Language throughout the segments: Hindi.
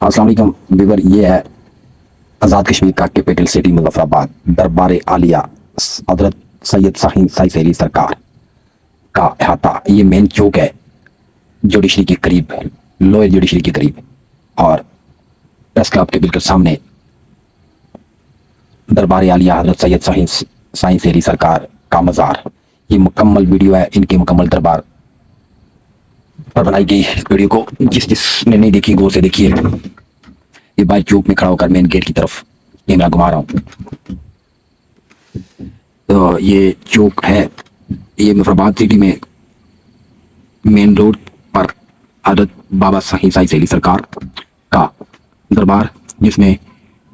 अस्सलाम वालेकुम व्यूअर, ये है आज़ाद कश्मीर का कैपिटल सिटी मुजफ्फराबाद। दरबार आलिया हजरत सैयद शाहीन साई अली सरकार का अहाता। ये मेन चौक है जुडिशरी के करीब, लोअर जुडिशरी के करीब, और प्रेस क्लब के बिल्कुल सामने दरबार आलिया हजरत सैयद शाहीन साई अली सरकार का मज़ार। ये मुकम्मल वीडियो है इनके मुकम्मल दरबार पर बनाई गई। इस वीडियो को जिसने नहीं देखी गौर से देखिए। ये बाहर चौक में खड़ा होकर मेन गेट की तरफ कैमरा घुमा रहा हूँ। तो ये चौक है, ये मुजफ्फराबाद सिटी में मेन रोड पर हजरत बाबा शाहीन साई अली सरकार का दरबार, जिसमें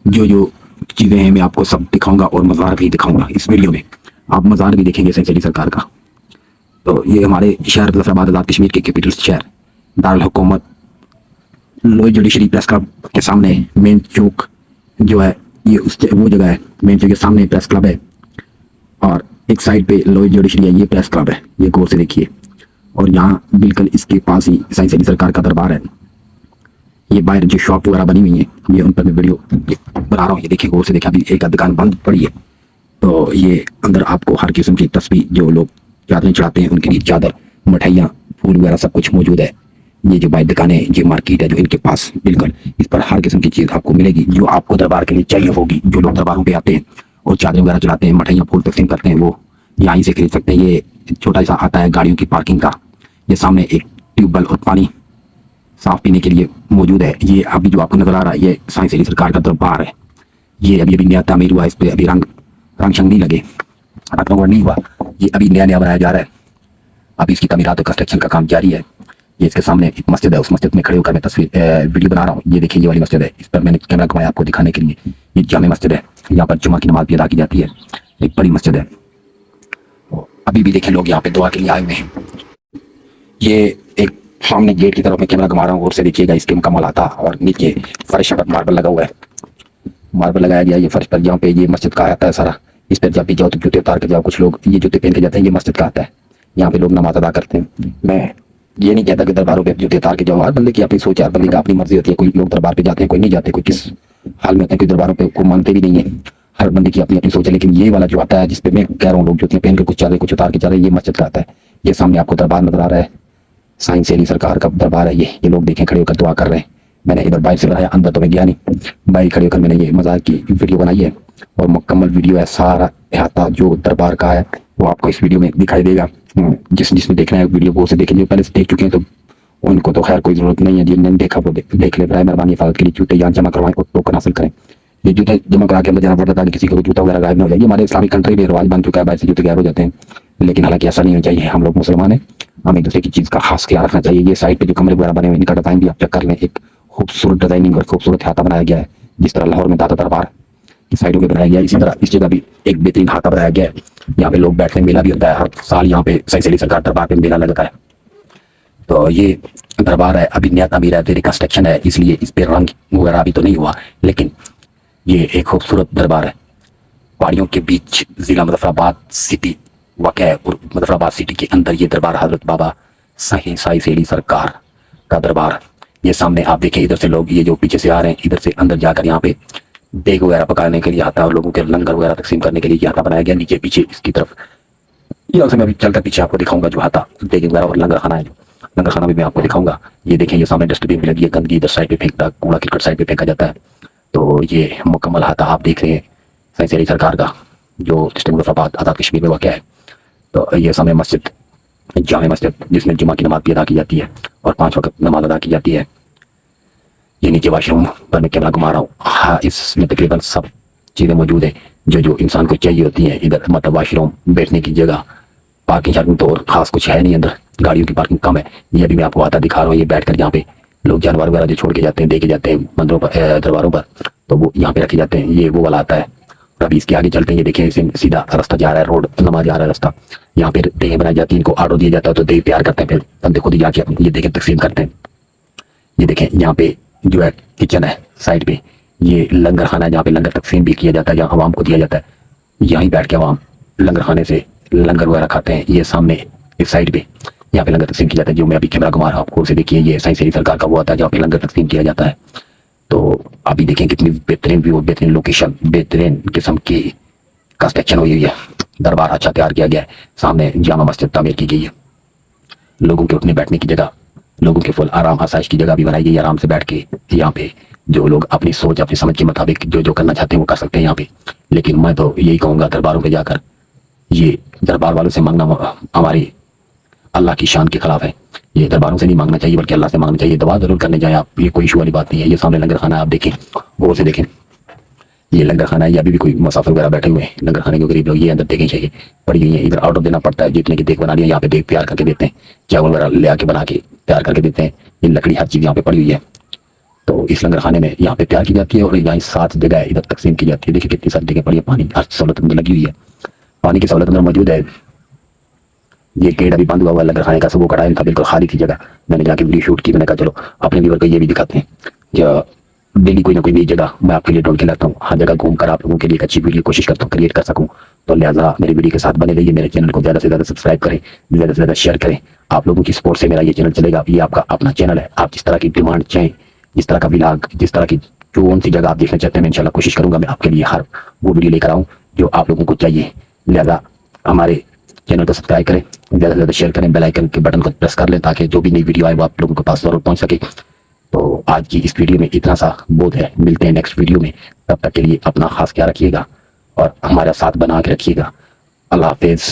जो जो चीज़ें हैं मैं आपको सब दिखाऊंगा और मज़ार भी दिखाऊंगा। इस वीडियो में आप मज़ार भी देखेंगे साई अली सरकार का। तो ये हमारे शहर मुजफ्फराबाद आज़ाद कश्मीर के कैपिटल शहर दारुल हुकूमत लोअर जुडिशरी प्रेस क्लब के सामने मेन चौक जो है, ये वो जगह है। मेन चौक के सामने प्रेस क्लब है और एक साइड पे लोअर जुडिशरी है, ये प्रेस क्लब है। ये गौर से देखिए। और यहाँ बिल्कुल इसके पास ही साई अली सरकार का दरबार है। ये बाहर जो शॉप वगैरह बनी हुई है, ये उन पर मैं वीडियो बना रहा हूँ। ये देखिए, गौर से देखिए। अभी एक दुकान बंद पड़ी है, तो ये अंदर आपको हर किस्म की तस्वीर, जो लोग चादरें चढ़ाते हैं उनके लिए चादर, मिठाइयाँ, फूल वगैरह सब कुछ मौजूद है। ये जो बाहर दुकानें, ये मार्केट है जो इनके पास, बिल्कुल इस पर हर किस्म की चीज़ आपको मिलेगी जो आपको दरबार के लिए चाहिए होगी। जो लोग दरबारों पे आते हैं और चादरें वगैरह चढ़ाते हैं, मिठाइयाँ, फूल तकसीम करते हैं, वो यहीं से खरीद सकते हैं। ये छोटा सा आता है गाड़ियों की पार्किंग का। ये सामने एक ट्यूबवेल और पानी साफ पीने के लिए मौजूद है। ये अभी जो आपको नजर आ रहा है, ये साई अली सरकार का दरबार है। ये अभी अभी नया तामीर हुआ है, इस पर अभी रंग शंग नहीं लगे, रंग नहीं हुआ। ये अभी नया नया बनाया जा रहा है। अभी इसकी तमीरात और कंस्ट्रक्शन का काम जारी है। ये इसके सामने एक मस्जिद है, उस मस्जिद में खड़े होकर मैं वीडियो बना रहा हूँ। ये देखिए, ये वाली मस्जिद है, इस पर मैंने कैमरा घुमाया आपको दिखाने के लिए। ये जामे मस्जिद है, यहाँ पर जुमा की नमाज भी अदा की जाती है। एक बड़ी मस्जिद है। अभी भी देखें लोग यहाँ पे दुआ के लिए आए हुए हैं। ये एक सामने गेट की तरफ मैं कैमरा घुमा रहा हूँ, और से देखिएगा इसके मुकम्मल आता। और नीचे फर्श पर मार्बल लगा हुआ है, मार्बल लगाया गया ये फर्श पर। यहाँ पे ये मस्जिद का आता है सारा। इस पर जब भी जाओ तो जूते उतार के जाओ। कुछ लोग ये जूते पहन के जाते हैं, ये मस्जिद का आता है। यहाँ पे लोग नमाज अदा करते हैं। मैं ये नहीं कहता कि दरबारों पे जूते उतार के जाओ। हर बंदे की अपनी सोच है, हर बंदे की अपनी मर्जी होती है। कोई लोग दरबार पे जाते हैं, कोई नहीं जाते, कोई किस हाल में होते हैं, कोई दरबारों पे को मानते भी नहीं है। हर बंदे की अपनी अपनी सोच है। लेकिन ये वाला जो आता है, जिसपे मैं कह रहा हूँ लोग जूतियाँ पहन के कुछ चाह कुछ उतार के जा रहे हैं, ये मस्जिद का आता है। ये सामने आपको दरबार नजर आ रहा है, साई अली सरकार का दरबार है। ये लोग देखें खड़े होकर दुआ कर रहे हैं। मैंने इधर बाहर से बनाया, अंदर तो मैं गया नहीं, बाहर खड़े होकर मैंने ये मज़ार की वीडियो बनाई है। और मुकम्मल वीडियो है, सारा अहाता जो दरबार का है वो आपको इस वीडियो में दिखाई देगा। जिसने देखना है वीडियो वो से देखें। जो पहले से देख चुके हैं तो उनको तो खैर कोई जरूरत नहीं है। जिन्होंने देखा वो देख ले। बराए मेहरबानी हिफाजत के लिए जूते यहाँ जमा करवाएं और टोकन हासिल करें। ये जूते जमा करा के अंदर जाना पड़ता है, किसी को जूता वगैरह गायब ना हो जाए। ये हमारे इस्लामिक कंट्री में रिवाज बन चुका है, बाहर से जूते गायब हो जाते हैं। लेकिन हालांकि ऐसा नहीं होना चाहिए। हम लोग मुसलमान हैं, हमें एक दूसरे की चीज़ का खास ख्याल रखना चाहिए। ये साइड पे जो कमरे वगैरह बने हुए, इनका डिजाइन भी आप चेक कर लें। एक खूबसूरत डिजाइनिंग और खूबसूरत हाथा बनाया गया है, जिस तरह लाहौर में दाता दरबार की साइडों में बनाया गया है, इसी तरह इस जगह भी एक बेहतरीन हाथा बनाया गया है। यहाँ पे लोग बैठने, मेला भी होता है हर साल। यहाँ पे साई अली सरकार दरबार पे मेला लगता है। तो ये दरबार है, अभी नया तामीर है, रिकंस्ट्रक्शन है, इसलिए इस पे रंग वगैरह अभी तो नहीं हुआ। लेकिन ये एक खूबसूरत दरबार है। पहाड़ियों के बीच जिला मुजफ्फराबाद सिटी वाक़ है, और मुजफ्फराबाद सिटी के अंदर ये दरबार हजरत बाबा शाहीन साई अली सरकार का दरबार। ये सामने आप देखें, इधर से लोग ये जो पीछे से आ रहे हैं, इधर से अंदर जाकर यहाँ पे देग वगैरह पकाने के लिए आता है, और लोगों के लंगर वगैरह तकसीम करने के लिए ये आता बनाया गया। नीचे पीछे इसकी तरफ यहाँ से मैं अभी चलकर पीछे आपको दिखाऊंगा जो आता देग वगैरह और लंगर खाना है। जो लंगर खाना भी मैं आपको दिखाऊंगा। ये देखें, ये सामने डस्टबिन भी लगी है, गंदगी इधर साइड पे फेंकता, कूड़ा क्रिकेट साइड पे फेंका जाता है। तो ये मुकम्मल हाथा आप देख रहे हैं साई अली सरकार का, जो डिस्ट्रिक्ट मुजफ्फराबाद आज़ाद कश्मीर में वाक़ है। तो ये सामने मस्जिद, जामे मस्जिद, जिसमें जुमा की नमाज भी अदा की जाती है और 5 वक्त नमाज अदा की जाती है। ये नीचे वाशरूम पर मैं कैमरा घुमा रहा हूँ। हाँ, इसमें तकरीबन सब चीज़ें मौजूद है जो जो इंसान को चाहिए होती हैं। इधर मतलब वाशरूम, बैठने की जगह, पार्किंग शार्किंग तो और ख़ास कुछ है नहीं। अंदर गाड़ियों की पार्किंग कम है। ये अभी मैं आपको आता दिखा रहा हूँ। ये बैठ कर यहाँ पे लोग जानवर वगैरह जो छोड़ के जाते हैं, दे के जाते हैं मंदिरों पर, दरबारों पर, तो वो यहाँ पे रखे जाते हैं। ये वो वाला आता है। और अभी इसके आगे चलते हैं। ये देखें, इसे सीधा रास्ता जा रहा है, रोड नमाज जा रहा है रास्ता। यहाँ पे देहें बनाई जाती हैं, इनको आर्डर दिया जाता है तो देह तैयार करते हैं, फिर बंदे खुद ही जाके ये देखें तकसीम करते हैं। ये देखें, यहाँ पे जो है किचन है साइड पे, ये लंगर खाना है जहाँ पे लंगर तकसीम भी किया जाता है, जहाँ आवाम को दिया जाता है। यहीं बैठ के आवाम लंगर खाने से लंगर वगैरह खाते हैं। ये सामने इस साइड पे यहाँ पे लंगर तकसीम किया जाता है। जो मैं अभी कैमरा घुमा रहा हूँ आपको, उसे देखिए। ये साई अली सरकार का वो आता है जहाँ पे लंगर तकसीम किया जाता है। तो अभी देखें कितनी बेहतरीन व्यू, बेहतरीन लोकेशन, बेहतरीन किस्म की कंस्ट्रक्शन हुई है। दरबार अच्छा तैयार किया गया है। सामने जामा मस्जिद तामीर की गई है। लोगों के उठने बैठने की जगह, लोगों के फुल आराम आसाइश की जगह भी बनाई गई है। आराम से बैठ के यहाँ पे जो लोग अपनी सोच अपनी समझ के मुताबिक जो जो करना चाहते हैं वो कर सकते हैं यहाँ पे। लेकिन मैं तो यही कहूँगा दरबारों पे जाकर ये दरबार वालों से मांगना हमारी अल्लाह की शान के खिलाफ है। ये दरबारों से नहीं मांगना चाहिए बल्कि अल्लाह से मांगना चाहिए। दुआ जरूर करने जाए आप, ये कोई इशू वाली बात नहीं है। ये सामने लंगर खाना है, आप देखें, गौर से देखें, ये लंगर खाना है। ये अभी भी कोई मुसाफिर वगैरह बैठे हुए हैं लंगर खाने के गरीब लोग, ये अंदर देखें चाहिए पड़ी हुई है। इधर ऑर्डर देना पड़ता है, जितने की देख बना लिया, यहाँ पे देख तैयार करके देते हैं, चावल वगैरह ले आके बना के तैयार करके देते हैं। ये लकड़ी हर चीज़ यहाँ पे पड़ी हुई है। तो इस लंगर खाने में यहाँ पे तैयार की जाती है और यहाँ 7 जगह है, इधर तकसीम की जाती है। देखिए कितनी सारी जगह पड़ी है, पानी हर सहूलत अंदर लगी हुई है, पानी की सहूलत अंदर मौजूद है। ये गेट अभी बंद हुआ हुआ लंगर खाने का, सब वो कटाया था, बिल्कुल खाली थी जगह। मैंने जाके वीडियो शूट की, मैंने कहा चलो अपने व्यूअर को ये भी दिखाते हैं। जो डेली कोई ना कोई नई जगह मैं आपके लिए ढूंढ के लाता हूँ, हर जगह घूमकर आप लोगों के लिए एक अच्छी वीडियो कोशिश करता हूँ क्रिएट कर सकूँ। तो लिहाजा मेरी वीडियो के साथ बने रहिए, मेरे चैनल को ज़्यादा से ज़्यादा सब्सक्राइब करें, ज़्यादा से ज़्यादा शेयर करें। आप लोगों की सपोर्ट से मेरा ये चैनल चलेगा। ये आपका अपना चैनल है, आप जिस तरह की डिमांड चाहें, जिस तरह का व्लॉग, जिस तरह की जो कौन सी जगह आप देखना चाहते हैं, मैं इंशाल्लाह कोशिश करूंगा मैं आपके लिए हर वो वीडियो लेकर आऊँ जो आप लोगों को चाहिए। लिहाजा हमारे चैनल को सब्सक्राइब करें, ज़्यादा से ज़्यादा शेयर करें, बेल आइकन के बटन को प्रेस कर लें ताकि जो भी नई वीडियो आए वो आप लोगों के पास जरूर पहुंच सके। तो आज की इस वीडियो में इतना सा बहुत है, मिलते हैं नेक्स्ट वीडियो में। तब तक के लिए अपना खास ख्याल रखिएगा और हमारा साथ बना के रखिएगा। अल्लाह हाफिज़।